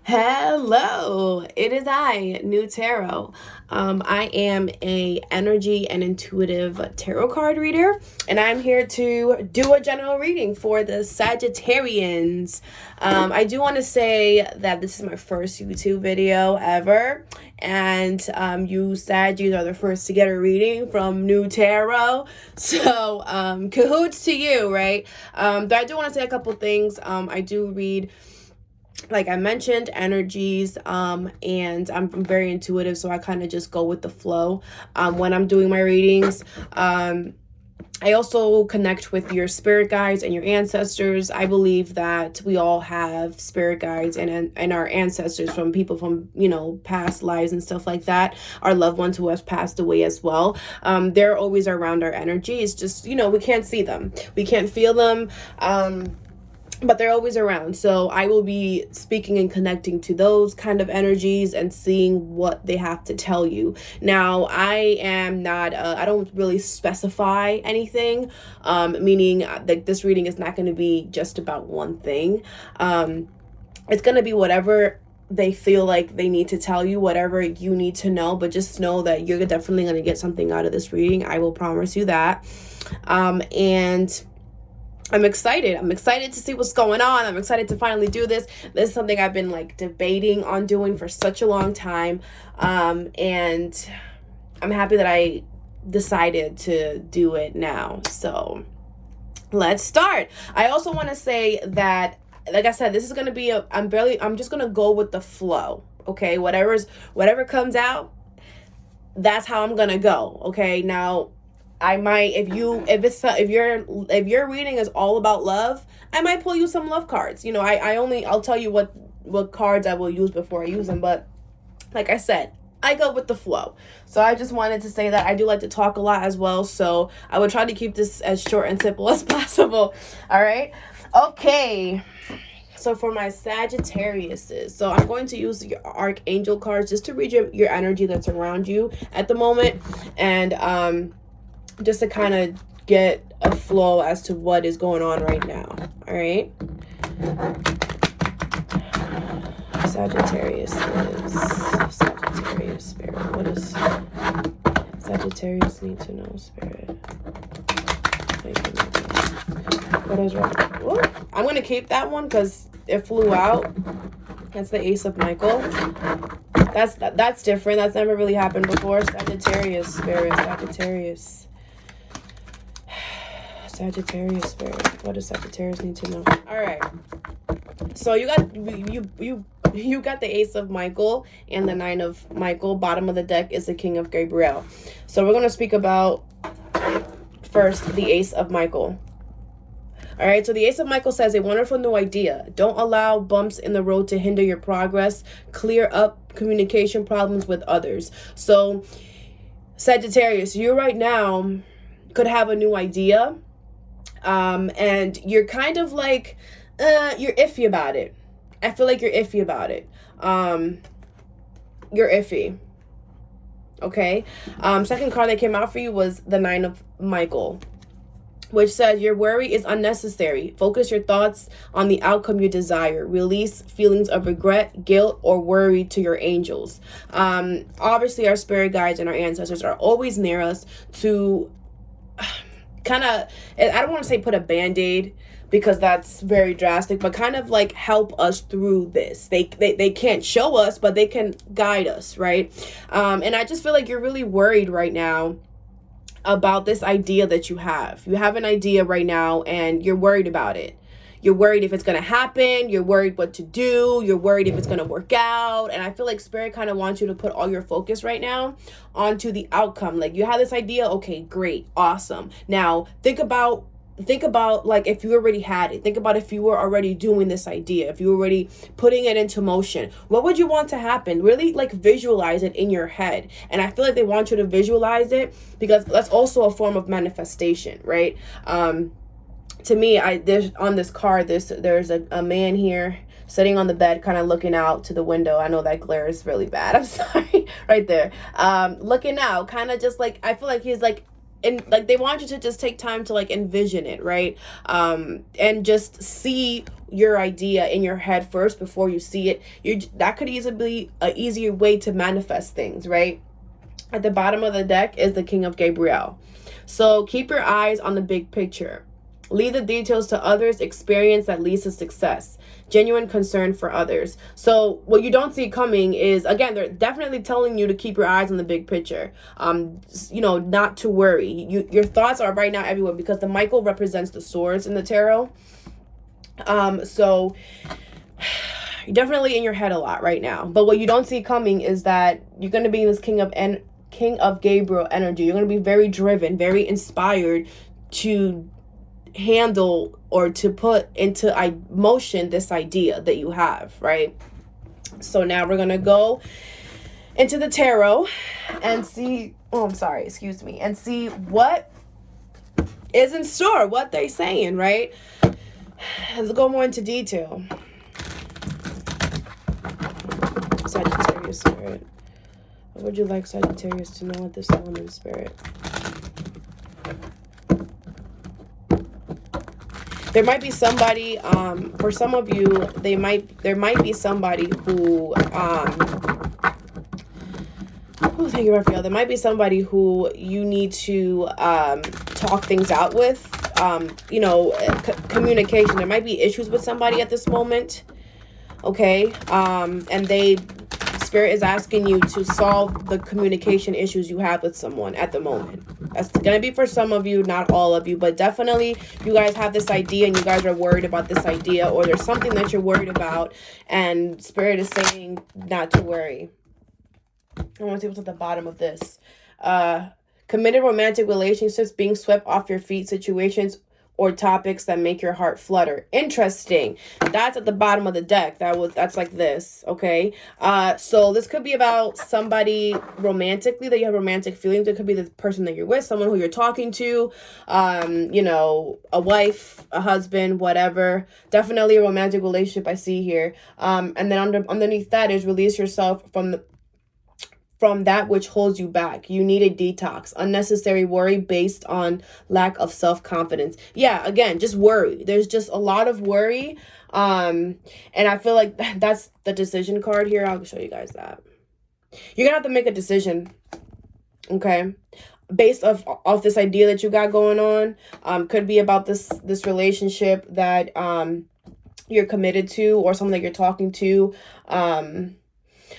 Hello, it is I, New Tarot. I am a energy and intuitive tarot card reader, and I'm here to do a general reading for the Sagittarians. I do want to say that this is my first YouTube video ever, and you Saggies are the first to get a reading from New Tarot. So cahoots to you, right? But I do want to say a couple things. I do read, like I mentioned, energies, and I'm very intuitive, so I kind of just go with the flow when I'm doing my readings. I also connect with your spirit guides and your ancestors. I believe that we all have spirit guides and our ancestors from people from, past lives and stuff like that. Our loved ones who have passed away as well. They're always around our energy. It's just, we can't see them. We can't feel them. But they're always around. So I will be speaking and connecting to those kind of energies and seeing what they have to tell you. Now, I am not, I don't really specify anything, meaning that this reading is not going to be just about one thing. It's going to be whatever they feel like they need to tell you, whatever you need to know, but just know that you're definitely going to get something out of this reading. I will promise you that. And I'm excited. I'm excited to see what's going on. I'm excited to finally do this. This is something I've been debating on doing for such a long time. And I'm happy that I decided to do it now. So let's start. I also want to say that, like I said, this is going to be I'm just going to go with the flow. Okay. Whatever comes out, that's how I'm going to go. Okay. Now, I might, if your reading is all about love, I might pull you some love cards. I'll tell you what cards I will use before I use them. But like I said, I go with the flow. So I just wanted to say that I do like to talk a lot as well. So I would try to keep this as short and simple as possible. All right. Okay. So for my Sagittariuses, so I'm going to use your Archangel cards just to read your energy that's around you at the moment. And, just to kind of get a flow as to what is going on right now. All right. Sagittarius spirit. What does Sagittarius need to know, spirit? What is wrong? Whoa. I'm going to keep that one because it flew out. That's the Ace of Michael. That's different. That's never really happened before. Sagittarius spirit. Sagittarius spirit. What does Sagittarius need to know? All right. So you got the Ace of Michael and the Nine of Michael. Bottom of the deck is the King of Gabriel. So we're going to speak about first the Ace of Michael. All right, so the Ace of Michael says, a wonderful new idea. Don't allow bumps in the road to hinder your progress. Clear up communication problems with others. So Sagittarius, you right now could have a new idea. And you're kind of like, you're iffy about it. I feel like you're iffy about it. You're iffy. Okay. Second card that came out for you was the Nine of Michael, which says your worry is unnecessary. Focus your thoughts on the outcome you desire. Release feelings of regret, guilt, or worry to your angels. Obviously, our spirit guides and our ancestors are always near us to kind of, I don't want to say put a band-aid because that's very drastic, but kind of like help us through this. They can't show us, but they can guide us, right? And I just feel like you're really worried right now about this idea that you have. You have an idea right now and you're worried about it. You're worried if it's going to happen. You're worried what to do. You're worried if it's going to work out. And I feel like Spirit kind of wants you to put all your focus right now onto the outcome. Like you have this idea. Okay, great. Awesome. Now think about like if you already had it. Think about if you were already doing this idea, if you were already putting it into motion. What would you want to happen? Really like visualize it in your head. And I feel like they want you to visualize it because that's also a form of manifestation, right? To me, there's on this card, there's a man here sitting on the bed, kind of looking out to the window. I know that glare is really bad. I'm sorry. Right there. Looking out, kind of just like, I feel like he's like and like they want you to just take time to like envision it, right? And just see your idea in your head first before you see it. That could easily be an easier way to manifest things, right? At the bottom of the deck is the King of Gabriel. So keep your eyes on the big picture. Leave the details to others. Experience that leads to success. Genuine concern for others. So what you don't see coming is, again, they're definitely telling you to keep your eyes on the big picture. You know, not to worry. Your thoughts are right now everywhere, because the Michael represents the swords in the tarot. So you're definitely in your head a lot right now. But what you don't see coming is that you're going to be in this King of Gabriel energy. You're going to be very driven, very inspired to handle or to put into motion this idea that you have, right? So now we're going to go into the tarot and see, and see what is in store, what they're saying, right? Let's go more into detail. Sagittarius spirit. What would you like Sagittarius to know at this moment, spirit? There might be somebody, for some of you, there might be somebody who, thank you, Raphael. There might be somebody who you need to talk things out with. You know, communication. There might be issues with somebody at this moment. Okay, and Spirit is asking you to solve the communication issues you have with someone at the moment. That's going to be for some of you, not all of you, but definitely you guys have this idea and you guys are worried about this idea, or there's something that you're worried about and Spirit is saying not to worry. I want to see what's at the bottom of this. Committed romantic relationships, being swept off your feet situations or topics that make your heart flutter. Interesting. That's at the bottom of the deck. That's like this, okay? So this could be about somebody romantically, that you have romantic feelings. It could be the person that you're with, someone who you're talking to, you know, a wife, a husband, whatever. Definitely a romantic relationship I see here. And then underneath that is release yourself from that which holds you back. You need a detox. Unnecessary worry based on lack of self-confidence. Yeah, again, just worry. There's just a lot of worry. And I feel like that's the decision card here. I'll show you guys that. You're gonna have to make a decision, okay? Based off this idea that you got going on. Could be about this relationship that you're committed to, or someone that you're talking to.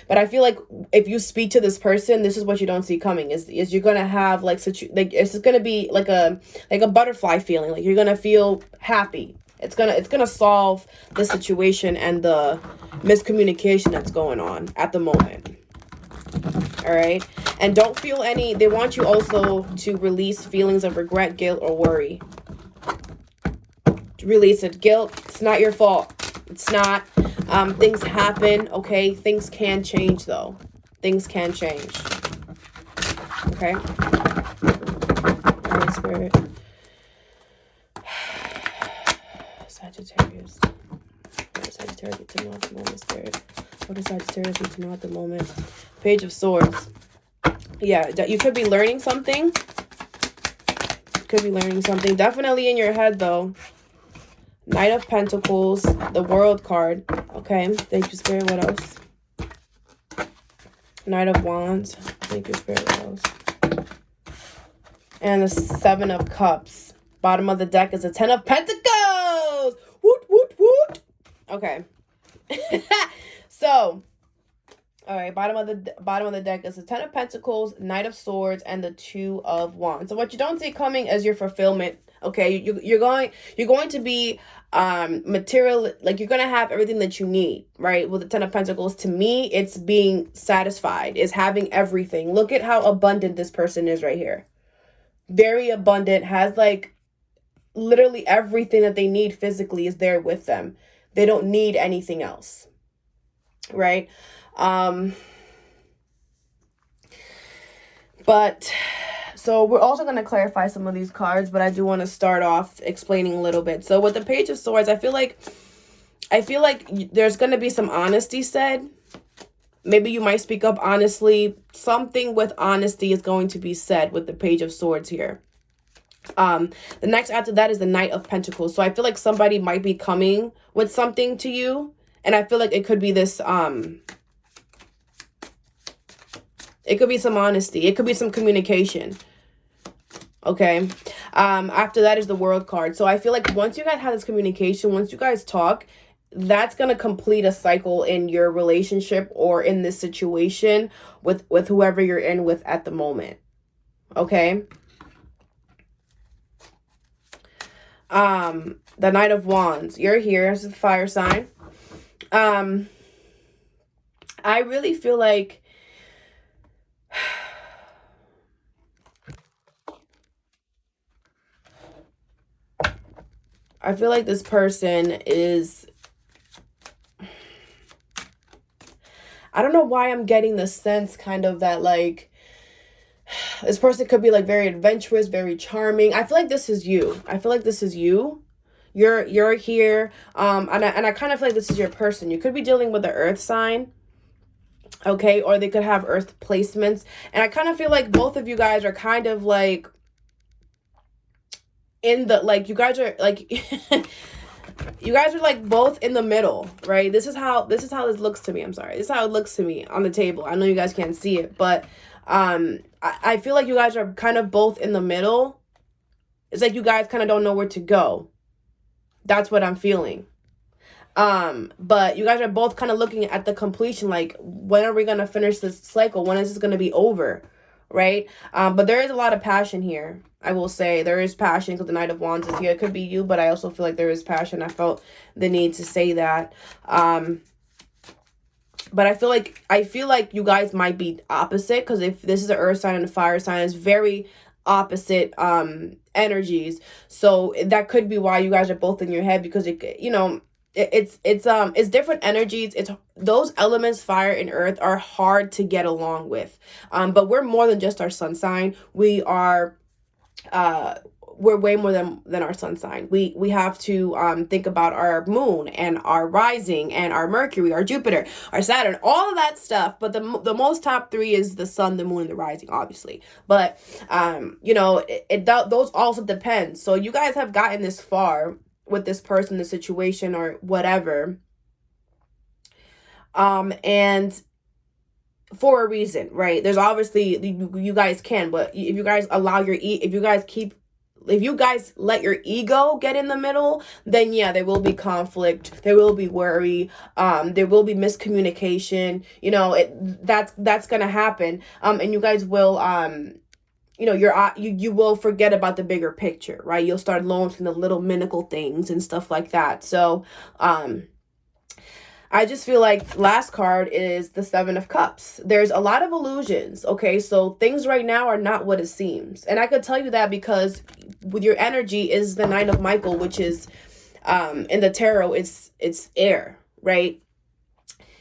But I feel like if you speak to this person, this is what you don't see coming is you're going to have like it's going to be like a butterfly feeling. Like you're going to feel happy. It's going to solve the situation and the miscommunication that's going on at the moment. All right. And don't feel they want you also to release feelings of regret, guilt, or worry. Release it. Guilt, it's not your fault. It's not. Things happen, okay? Things can change, though. Things can change. Okay? All right, Spirit. Sagittarius. What does Sagittarius need to know at the moment, Spirit? What does Sagittarius need to know at the moment? Page of Swords. Yeah, you could be learning something. Definitely in your head, though. Knight of Pentacles, the World card. Okay, thank you, Spirit. What else? Knight of Wands. Thank you, Spirit. What else? And the Seven of Cups. Bottom of the deck is a Ten of Pentacles. Woot, woot, woot. Okay. So, all right, bottom of the deck is the Ten of Pentacles, Knight of Swords, and the Two of Wands. So what you don't see coming is your fulfillment. Okay, you're going to be material, like you're going to have everything that you need, right? With the Ten of Pentacles, to me, it's being satisfied, is having everything. Look at how abundant this person is right here. Very abundant, has like literally everything that they need physically is there with them. They don't need anything else, right? But so we're also going to clarify some of these cards, but I do want to start off explaining a little bit. So with the Page of Swords, I feel like there's going to be some honesty said. Maybe you might speak up honestly. Something with honesty is going to be said with the Page of Swords here. The next after that is the Knight of Pentacles. So I feel like somebody might be coming with something to you. And I feel like it could be this, it could be some honesty. It could be some communication. Okay. After that is the World card. So I feel like once you guys have this communication, once you guys talk, that's going to complete a cycle in your relationship or in this situation with whoever you're in with at the moment. Okay. The Knight of Wands. You're here as a fire sign. I really feel like this person is, I don't know why I'm getting the sense kind of that like this person could be like very adventurous, very charming. I feel like this is you. I feel like this is you. You're here. And I kind of feel like this is your person. You could be dealing with the earth sign. Okay, or they could have earth placements. And I kind of feel like both of you guys are kind of like in the, like, you guys are like you guys are like both in the middle, right? This is how this looks to me. I'm sorry. This is how it looks to me on the table. I know you guys can't see it, but I feel like you guys are kind of both in the middle. It's like you guys kind of don't know where to go. That's what I'm feeling. But you guys are both kind of looking at the completion, like, when are we going to finish this cycle? When is this going to be over? Right? But there is a lot of passion here. I will say there is passion because the Knight of Wands is here. It could be you, but I also feel like there is passion. I felt the need to say that. But I feel like you guys might be opposite, because if this is an earth sign and a fire sign, it's very opposite energies. So that could be why you guys are both in your head, because it, you know, it's different energies. It's those elements, fire and earth, are hard to get along with. But we're more than just our sun sign. We are we're way more than our sun sign. We have to think about our moon and our rising and our Mercury, our Jupiter, our Saturn, all of that stuff. But the most top three is the sun, the moon, and the rising, obviously. But you know, those also depend. So you guys have gotten this far with this person, the situation, or whatever, and for a reason, right? There's obviously, you guys can, but if you guys allow if you guys let your ego get in the middle, then yeah, there will be conflict, there will be worry, there will be miscommunication, you know, that's gonna happen, and you guys will, you know, you will forget about the bigger picture, right? You'll start looking the little minimal things and stuff like that. So I just feel like last card is the Seven of Cups. There's a lot of illusions, okay? So things right now are not what it seems. And I could tell you that because with your energy is the Nine of Michael, which is in the tarot, it's air, right?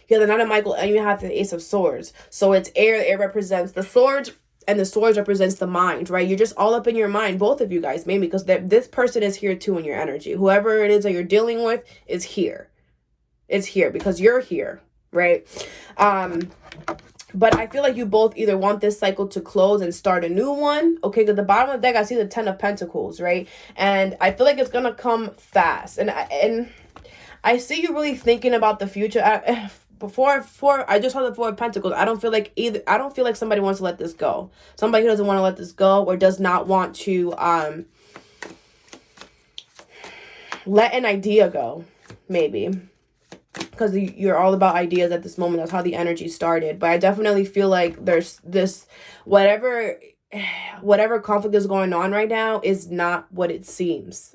You have the Nine of Michael and you have the Ace of Swords. So it's air. Air represents the swords, and the swords represents the mind, right? You're just all up in your mind, both of you guys, maybe, because this person is here too in your energy. Whoever it is that you're dealing with is here. It's here because you're here, right? But I feel like you both either want this cycle to close and start a new one. Okay, because the bottom of the deck, I see the Ten of Pentacles, right? And I feel like it's going to come fast. And I see you really thinking about the future. Before I just saw the Four of Pentacles. I don't feel like somebody wants to let this go. Somebody who doesn't want to let this go, or does not want to let an idea go, maybe. Because you're all about ideas at this moment. That's how the energy started. But I definitely feel like there's this, whatever conflict is going on right now is not what it seems.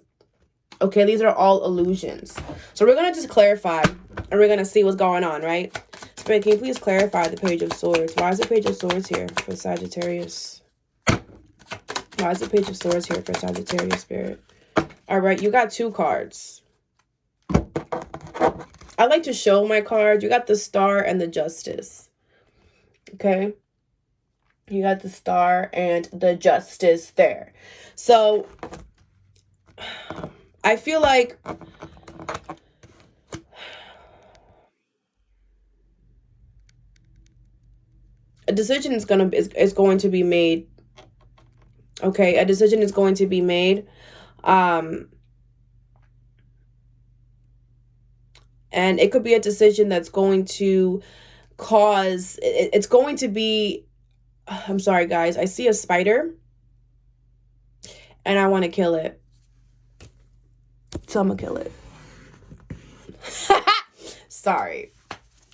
Okay, these are all illusions. So we're going to just clarify, and we're going to see what's going on, right? Spirit, can you please clarify the Page of Swords? Why is the Page of Swords here for Sagittarius? Why is the Page of Swords here for Sagittarius, Spirit? All right, you got two cards. I like to show my cards. You got the Star and the Justice. Okay? You got the Star and the Justice there. So I feel like a decision is going to be made Okay, a decision is going to be made. And it could be a decision that's going to cause, it's going to be, I'm sorry guys, I see a spider and I want to kill it. So I'm gonna kill it. Sorry.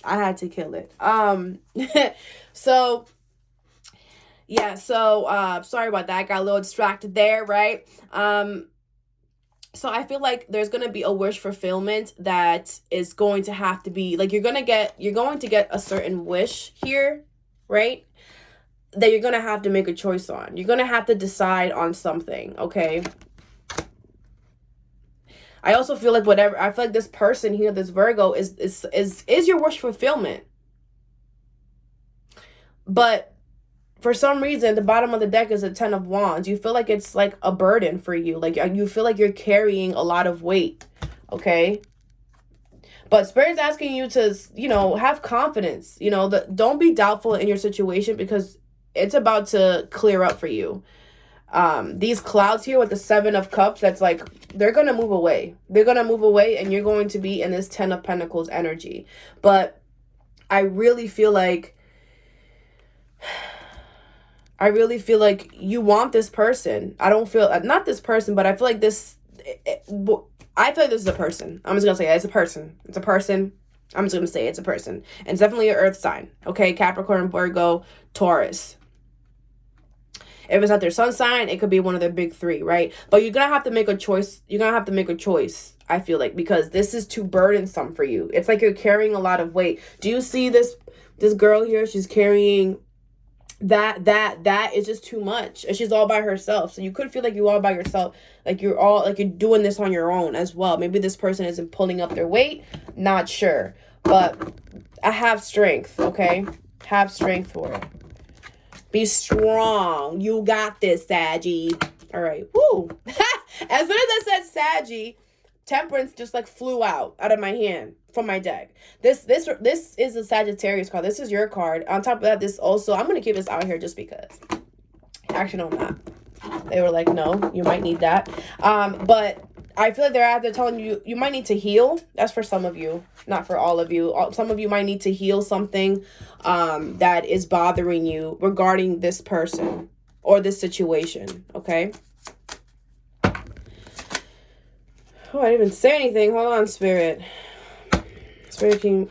I had to kill it. So yeah, so sorry about that. I got a little distracted there, right? So I feel like there's going to be a wish fulfillment that is going to have to be like you're going to get a certain wish here, right? That you're going to have to make a choice on. You're going to have to decide on something, okay? I also feel like I feel like this person here, this Virgo is your wish fulfillment. But for some reason, the bottom of the deck is a 10 of Wands. You feel like it's like a burden for you. Like you feel like you're carrying a lot of weight, okay? But Spirit's asking you to, you know, have confidence. You know, don't be doubtful in your situation because it's about to clear up for you. These clouds here with the 7 of Cups, that's like, they're going to move away. They're going to move away and you're going to be in this 10 of Pentacles energy. But I really feel like you want this person. I don't feel, not this person, but I feel like this, I feel like this is a person. I'm just going to say it. It's a person. It's a person. I'm just going to say it's a person. And it's definitely an earth sign. Okay, Capricorn, Virgo, Taurus. If it's not their sun sign, it could be one of their big 3, right? But you're going to have to make a choice. You're going to have to make a choice, I feel like, because this is too burdensome for you. It's like you're carrying a lot of weight. Do you see this girl here? She's carrying that is just too much, and she's all by herself. So you could feel like you're all by yourself, like you're doing this on your own as well. Maybe this person isn't pulling up their weight, not sure, but I have strength. Okay, have strength for it. Be strong. You got this, Saggy. All right. Woo. As soon as I said Saggy, Temperance just like flew out of my hand from my deck. This is a Sagittarius card. This is your card. On top of that, this also, I'm going to keep this out here just because. Actually, no, I'm not. They were like, no, you might need that. But I feel like they're telling you, you might need to heal. That's for some of you, not for all of you. Some of you might need to heal something that is bothering you regarding this person or this situation, okay? Oh, I didn't even say anything. Hold on, Spirit. Spirit King.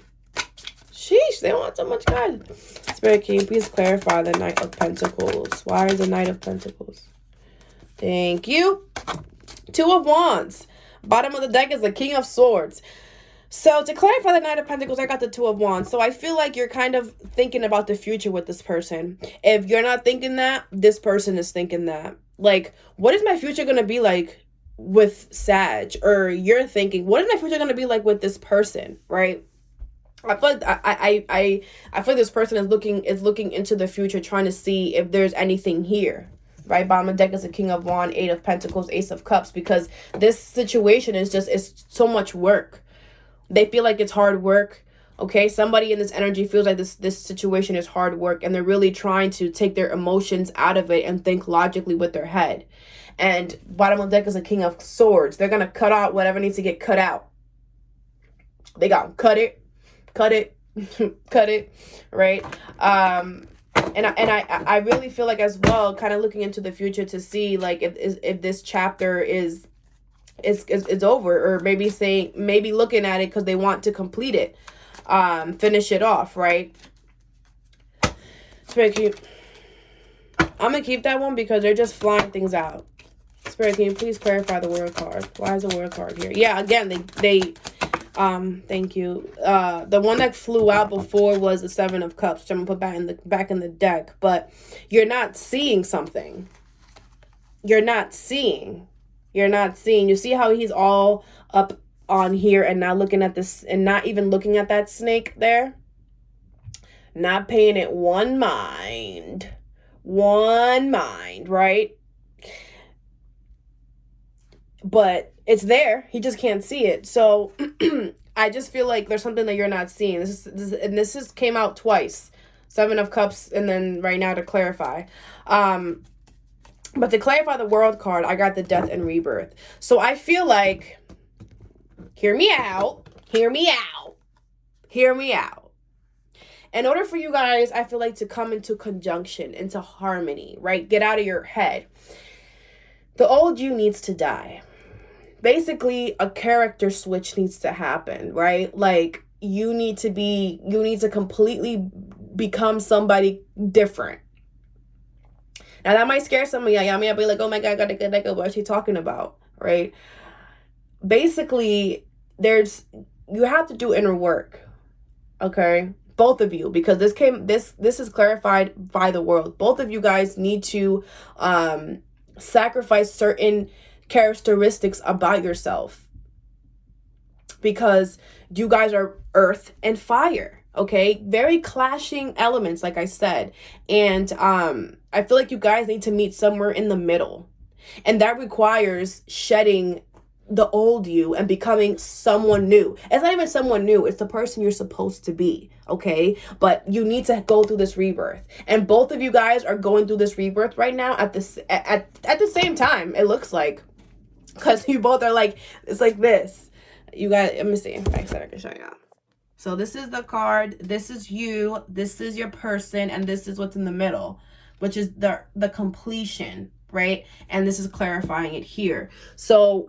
Sheesh, they want so much God. Spirit King, please clarify the Knight of Pentacles. Why is the Knight of Pentacles? Thank you. 2 of Wands. Bottom of the deck is the King of Swords. So to clarify the Knight of Pentacles, I got the 2 of Wands. So I feel like you're kind of thinking about the future with this person. If you're not thinking that, this person is thinking that. Like, what is my future going to be like with Sag? Or you're thinking, what is my future going to be like with this person, right? I feel like I feel like this person is looking into the future, trying to see if there's anything here. Right, bottom of the deck is the King of Wands, 8 of Pentacles, Ace of Cups, because this situation is so much work. They feel like it's hard work. Okay, somebody in this energy feels like this situation is hard work, and they're really trying to take their emotions out of it and think logically with their head. And bottom of the deck is a King of Swords. They're gonna cut out whatever needs to get cut out. They got cut it, cut it, right? And I really feel like as well, kind of looking into the future to see like if this chapter is over, or maybe looking at it because they want to complete it, finish it off, right? Spirit, I'm gonna keep that one because they're just flying things out. Spirit, can you please clarify the World card? Why is the World card here? Yeah, again, they thank you. The one that flew out before was the 7 of Cups, which I'm gonna put back in the deck. But you're not seeing something. You're not seeing. You see how he's all up on here and not looking at this, and not even looking at that snake there? Not paying it one mind, right? But it's there. He just can't see it. So I just feel like there's something that you're not seeing. This came out twice. 7 of Cups, and then right now to clarify. But to clarify the World card, I got the Death and Rebirth. So I feel like, hear me out, hear me out, hear me out. In order for you guys, I feel like, to come into conjunction, into harmony, right? Get out of your head. The old you needs to die. Basically, a character switch needs to happen, right? Like, you need to completely become somebody different. Now, that might scare some of y'all. Y'all may be like, oh my God, I gotta get that. What is she talking about, right? Basically, you have to do inner work, okay? Both of you, because this is clarified by the world. Both of you guys need to sacrifice certain characteristics about yourself, because you guys are earth and fire, okay? Very clashing elements, like I said. And I feel like you guys need to meet somewhere in the middle, and that requires shedding the old you and becoming someone new. It's not even someone new, it's the person you're supposed to be, okay? But you need to go through this rebirth, and both of you guys are going through this rebirth right now at the same time, it looks like, because you both are like, it's like this. You guys, let me see if I can show you. So this is the card, this is you, this is your person, and this is what's in the middle, which is the completion, right? And this is clarifying it here. So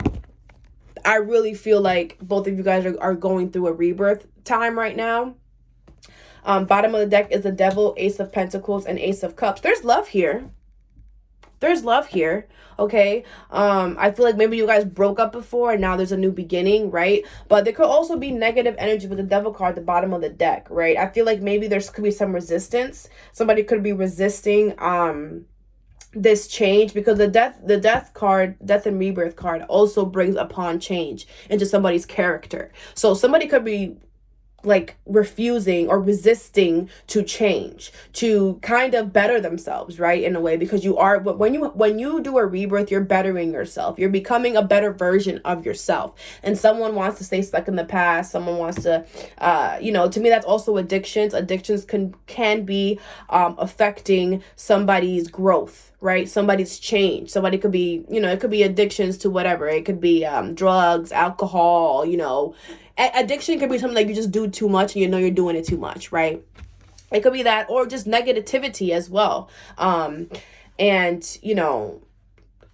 I really feel like both of you guys are going through a rebirth time right now. Bottom of the deck is the Devil, Ace of Pentacles, and Ace of Cups. There's love here. There's love here, okay? I feel like maybe you guys broke up before and now there's a new beginning, right? But there could also be negative energy with the Devil card at the bottom of the deck, right? I feel like maybe could be some resistance. Somebody could be resisting this change, because the death card, Death and Rebirth card, also brings upon change into somebody's character. So somebody could be like refusing or resisting to change, to kind of better themselves, right? In a way, because you are, but when you do a rebirth, you're bettering yourself. You're becoming a better version of yourself. And someone wants to stay stuck in the past. Someone wants to, to me, that's also addictions. Addictions can be affecting somebody's growth, right? Somebody's change. Somebody could be, it could be addictions to whatever. It could be drugs, alcohol, addiction could be something like you just do too much and you're doing it too much, right? It could be that, or just negativity as well.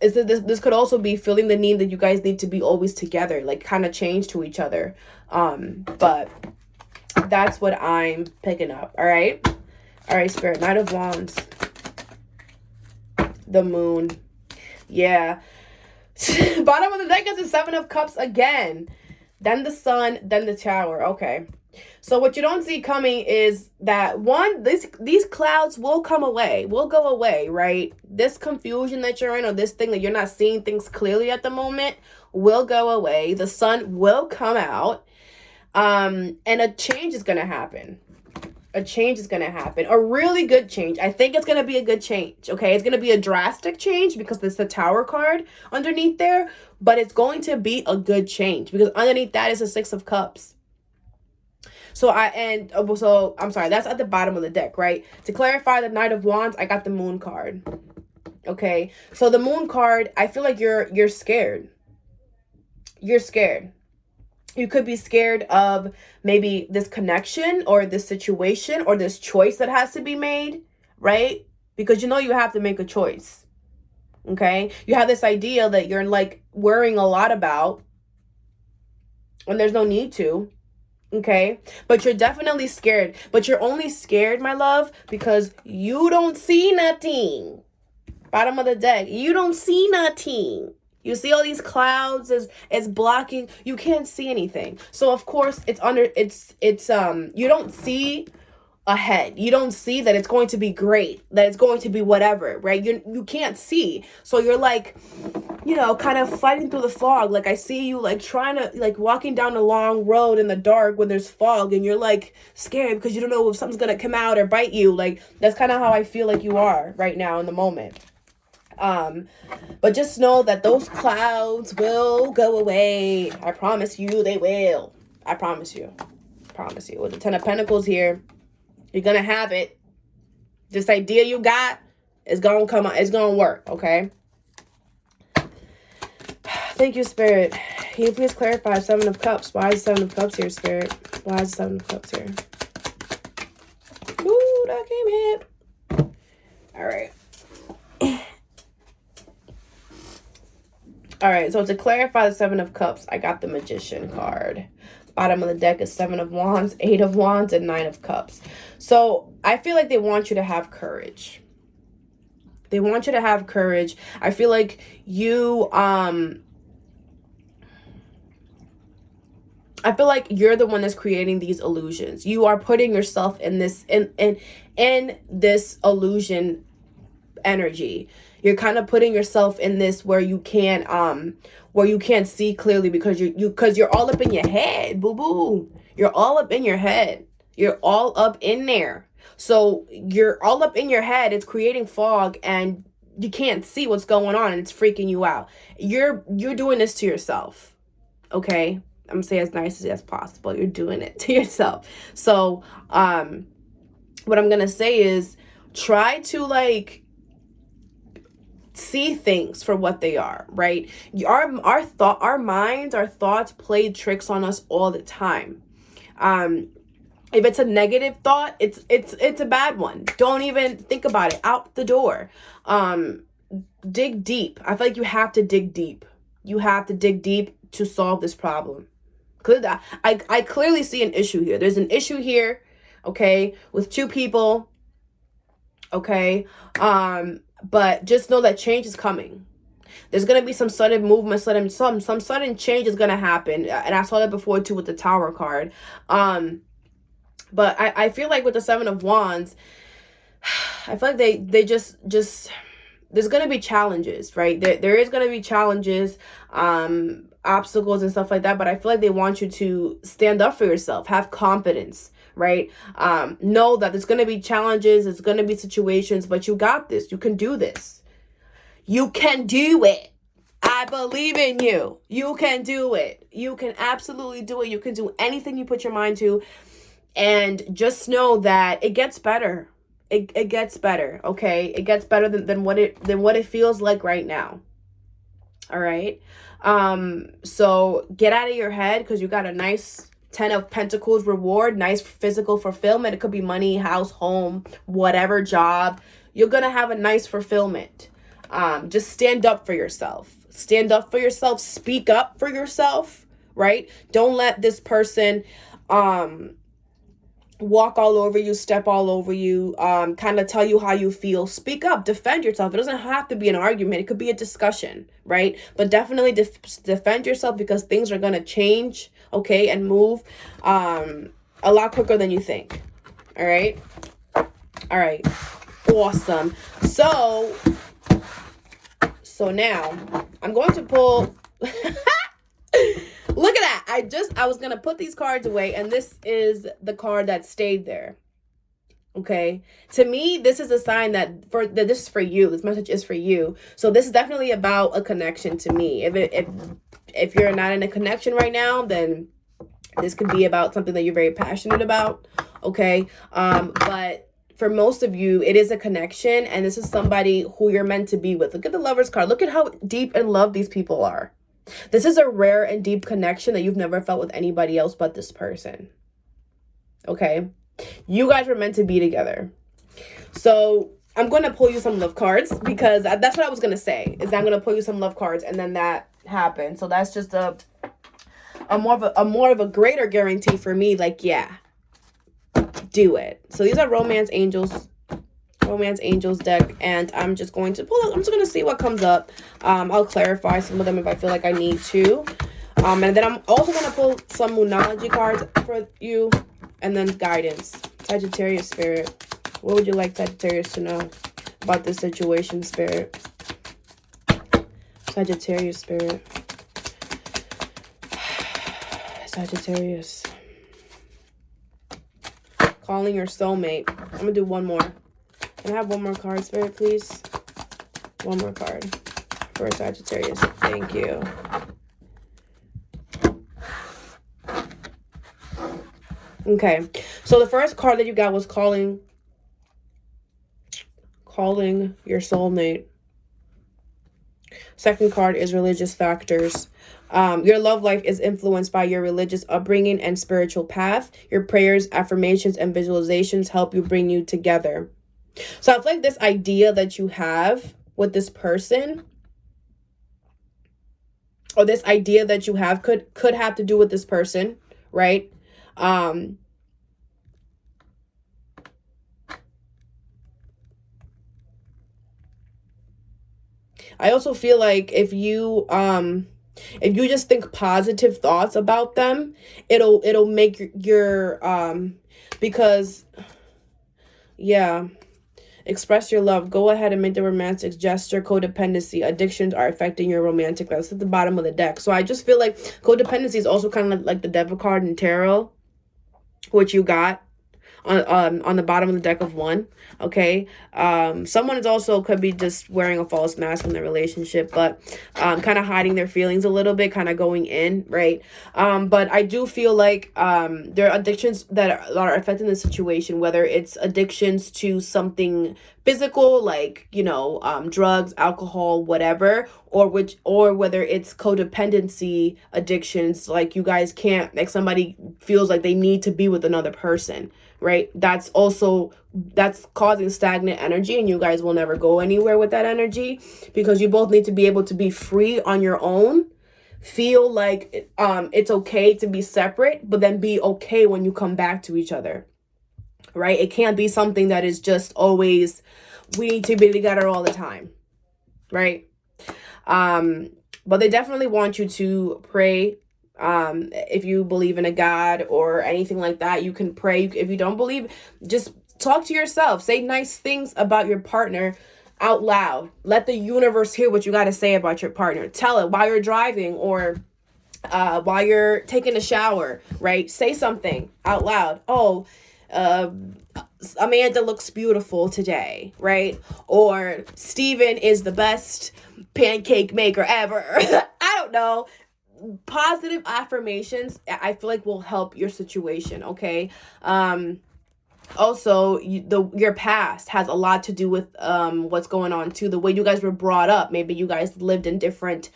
This could also be feeling the need that you guys need to be always together, like kind of change to each other. But that's what I'm picking up. All right, Spirit. Knight of Wands, the Moon. Yeah. Bottom of the deck is the Seven of Cups again. Then the Sun, then the Tower. Okay. So what you don't see coming is that these clouds will go away, right? This confusion that you're in, or this thing that you're not seeing things clearly at the moment, will go away. The sun will come out. And a change is going to happen. A change is going to happen. A really good change. I think it's going to be a good change. Okay. It's going to be a drastic change because there's the Tower card underneath there, but it's going to be a good change because underneath that is a Six of Cups. I'm sorry, that's at the bottom of the deck, right? To clarify the Knight of Wands, I got the Moon card. Okay. So the Moon card, I feel like you're scared. You're scared. You could be scared of maybe this connection or this situation or this choice that has to be made, right? Because you have to make a choice, okay? You have this idea that you're like worrying a lot about and there's no need to, okay? But you're definitely scared. But you're only scared, my love, because you don't see nothing. Bottom of the deck, you don't see nothing. You see all these clouds as blocking. You can't see anything. So of course you don't see ahead. You don't see that it's going to be great, that it's going to be whatever, right? You can't see. So you're like, kind of fighting through the fog. Like I see you like trying to like walking down a long road in the dark when there's fog and you're like scared because you don't know if something's going to come out or bite you. Like that's kind of how I feel like you are right now in the moment. But just know that those clouds will go away. I promise you they will. I promise you. With the Ten of Pentacles here, you're going to have it. This idea you got is going to come out. It's going to work, okay? Thank you, Spirit. Can you please clarify Seven of Cups? Why is Seven of Cups here, Spirit? Why is Seven of Cups here? Ooh, that came in. All right. All right, so to clarify the Seven of Cups, I got the Magician card. Bottom of the deck is Seven of Wands, Eight of Wands, and Nine of Cups. So I feel like they want you to have courage. They want you to have courage. I feel like you, I feel like you're the one that's creating these illusions. You are putting yourself in this, in this illusion energy. You're kind of putting yourself in this where you can't see clearly because you're all up in your head, boo boo. You're all up in your head. You're all up in there. So you're all up in your head. It's creating fog and you can't see what's going on and it's freaking you out. You're doing this to yourself. Okay? I'm gonna say as nicely as possible. You're doing it to yourself. So what I'm gonna say is try to like see things for what they are, right? Our minds, our thoughts play tricks on us all the time. If it's a negative thought, it's a bad one. Don't even think about it. Out the door. Dig deep. I feel like you have to dig deep. You have to dig deep to solve this problem. I clearly see an issue here. There's an issue here, okay, with two people, okay? But just know that change is coming. There's going to be some sudden movement, some sudden change is going to happen. And I saw that before too with the Tower card. But I feel like with the Seven of Wands, I feel like they just there's going to be challenges, right? There is going to be challenges, obstacles and stuff like that. But I feel like they want you to stand up for yourself, have confidence, right? Know that there's going to be challenges, there's going to be situations, but you got this. You can do this. You can do it. I believe in you. You can do it. You can absolutely do it. You can do anything you put your mind to. And just know that it gets better. It gets better, okay? It gets better than what it feels like right now. All right? So get out of your head because you got a nice Ten of Pentacles reward, nice physical fulfillment. It could be money, house, home, whatever job. You're going to have a nice fulfillment. Just stand up for yourself. Stand up for yourself. Speak up for yourself, right? Don't let this person walk all over you, step all over you, kind of tell you how you feel. Speak up, defend yourself. It doesn't have to be an argument. It could be a discussion, right? But definitely defend yourself because things are going to change, okay, and move a lot quicker than you think. All right? All right. Awesome. So now I'm going to pull... Look at that. I was going to put these cards away and this is the card that stayed there. Okay. To me, this is a sign that this is for you. This message is for you. So this is definitely about a connection to me. If you're not in a connection right now, then this could be about something that you're very passionate about. Okay. But for most of you, it is a connection and this is somebody who you're meant to be with. Look at the Lovers card. Look at how deep in love these people are. This is a rare and deep connection that you've never felt with anybody else but this person. Okay? You guys were meant to be together. So I'm going to pull you some love cards because that's what I was going to say. Is I'm going to pull you some love cards and then that happened. So that's just a more of a greater guarantee for me. Like, yeah, do it. So these are Romance Angels deck, and I'm just going to pull. I'm just going to see what comes up. I'll clarify some of them if I feel like I need to. And then I'm also going to pull some Moonology cards for you, and then guidance. Sagittarius Spirit, what would you like Sagittarius to know about this situation, Spirit? Sagittarius Spirit. Sagittarius. Calling your soulmate. I'm going to do one more. Can I have one more card, Spirit, please? One more card for Sagittarius. Thank you. Okay. So the first card that you got was calling your soulmate. Second card is religious factors. Your love life is influenced by your religious upbringing and spiritual path. Your prayers, affirmations, and visualizations help you bring you together. So I feel like this idea that you have with this person, or this idea that you have could have to do with this person, right? I also feel like if you just think positive thoughts about them, it'll make your because yeah, express your love. Go ahead and make the romantic gesture. Codependency. Addictions are affecting your romantic life. It's at the bottom of the deck. So I just feel like codependency is also kind of like the devil card in tarot, which you got on the bottom of the deck of 1. Okay. Someone is also could be just wearing a false mask in their relationship, but kind of hiding their feelings a little bit, kind of going in, right? But I do feel like there are addictions that are affecting the situation, whether it's addictions to something physical, like, you know, drugs, alcohol, whatever, or whether it's codependency addictions, like you guys can't, like somebody feels like they need to be with another person, right? That's causing stagnant energy, and you guys will never go anywhere with that energy, because you both need to be able to be free on your own, feel like it's okay to be separate, but then be okay when you come back to each other, right? It can't be something that is just always, we need to be together all the time, right? But they definitely want you to pray. If you believe in a God or anything like that, you can pray. If you don't believe, just talk to yourself. Say nice things about your partner out loud. Let the universe hear what you got to say about your partner. Tell it while you're driving, or while you're taking a shower, right? Say something out loud. Oh, Amanda looks beautiful today, right? Or Steven is the best pancake maker ever. I don't know. Positive affirmations, I feel like, will help your situation, okay? Also, your past has a lot to do with what's going on too. The way you guys were brought up. Maybe you guys lived in different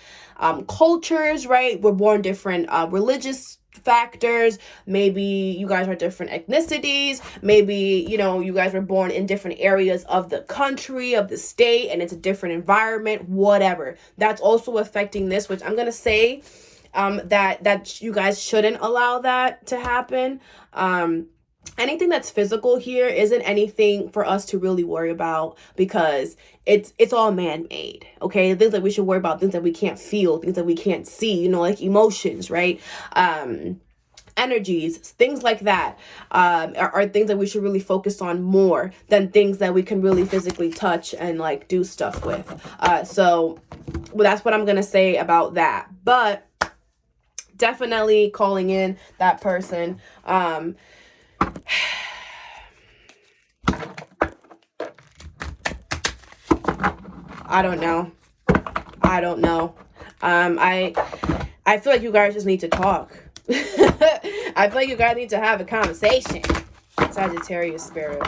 cultures, right? Were born different religious factors. Maybe you guys are different ethnicities. Maybe, you know, you guys were born in different areas of the country, of the state, and it's a different environment, whatever. That's also affecting this, which I'm going to say that you guys shouldn't allow that to happen. Anything that's physical here isn't anything for us to really worry about, because it's all man-made, okay? Things that we should worry about, things that we can't feel, things that we can't see, you know, like emotions, right? Energies, things like that are things that we should really focus on more than things that we can really physically touch and like do stuff with. So well, that's what I'm gonna say about that. But definitely calling in that person. I don't know. I feel like you guys just need to talk. I feel like you guys need to have a conversation. Sagittarius spirit.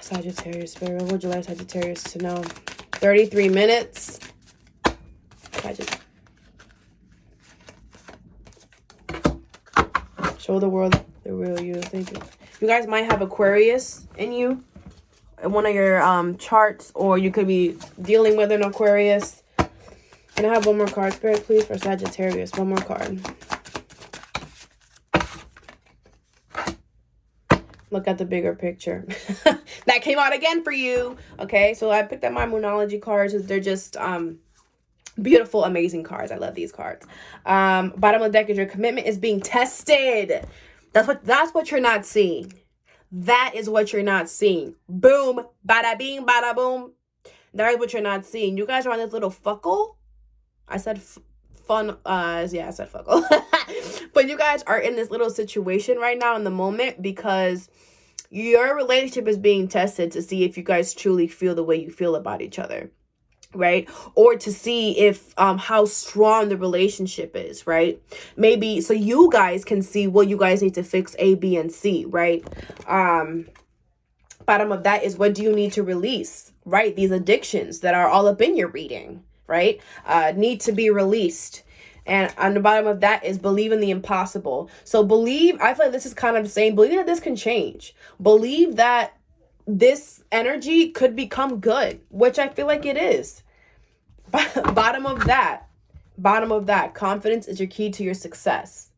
Sagittarius spirit. What would you like Sagittarius to know? 33 minutes. Show the world the real you. Thank you. You guys might have Aquarius in you, in one of your charts, or you could be dealing with an Aquarius. Can I have one more card, Spirit, please, for Sagittarius? One more card. Look at the bigger picture. That came out again for you. Okay, so I picked up my Moonology cards. They're just beautiful, amazing cards. I love these cards. Bottom of the deck is your commitment is being tested. That's what you're not seeing. That is what you're not seeing. Boom, bada bing, bada boom. That is what you're not seeing. You guys are on this little fuckle. I said fun. Yeah, I said fuckle. But you guys are in this little situation right now in the moment, because your relationship is being tested to see if you guys truly feel the way you feel about each other, right? Or to see if how strong the relationship is, right? Maybe so you guys can see what you guys need to fix, A, B, and C, right? Bottom of that is, what do you need to release? right? These addictions that are all up in your reading, right? Need to be released. And on the bottom of that is believe in the impossible. So believe, I feel like this is kind of saying, believe that this can change. Believe that this energy could become good, which I feel like it is. Bottom of that, confidence is your key to your success.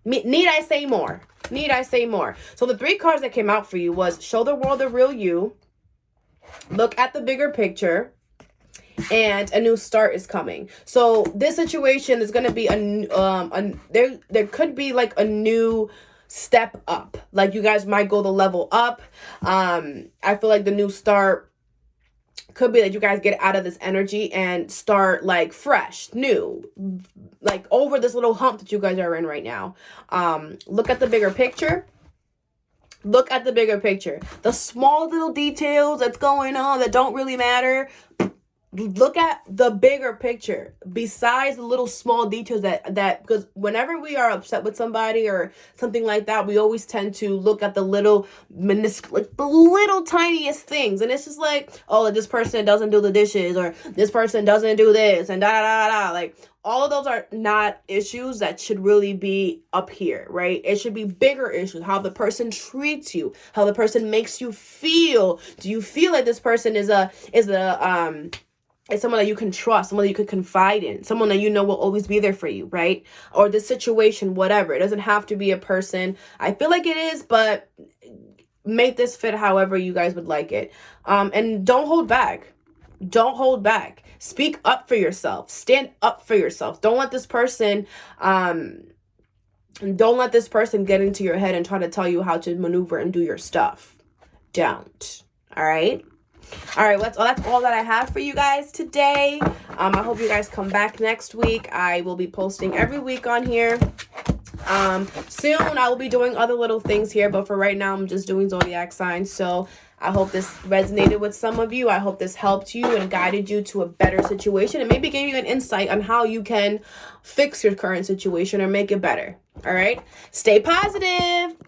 Need I say more? Need I say more? So the 3 cards that came out for you was show the world the real you, look at the bigger picture, and a new start is coming. So this situation is going to be there could be like a new step up. Like you guys might go the level up. I feel like the new start could be that you guys get out of this energy and start like fresh, new, like over this little hump that you guys are in right now. Look at the bigger picture. Look at the bigger picture. The small little details that's going on that don't really matter. Look at the bigger picture besides the little small details that because whenever we are upset with somebody or something like that, we always tend to look at the little like the little tiniest things, and it's just like, oh, this person doesn't do the dishes, or this person doesn't do this, and da da da da. Like all of those are not issues that should really be up here, right? It should be bigger issues. How the person treats you, how the person makes you feel. Do you feel like this person is someone that you can trust, someone that you could confide in, someone that you know will always be there for you, right? Or the situation, whatever. It doesn't have to be a person. I feel like it is, but make this fit however you guys would like it. And don't hold back. Don't hold back. Speak up for yourself. Stand up for yourself. Don't let this person get into your head and try to tell you how to maneuver and do your stuff. Don't. All right? All right, that's all that I have for you guys today. I hope you guys come back next week. I will be posting every week on here. Soon I will be doing other little things here, but for right now I'm just doing zodiac signs. So I hope this resonated with some of you. I hope this helped you and guided you to a better situation and maybe gave you an insight on how you can fix your current situation or make it better. All right, stay positive.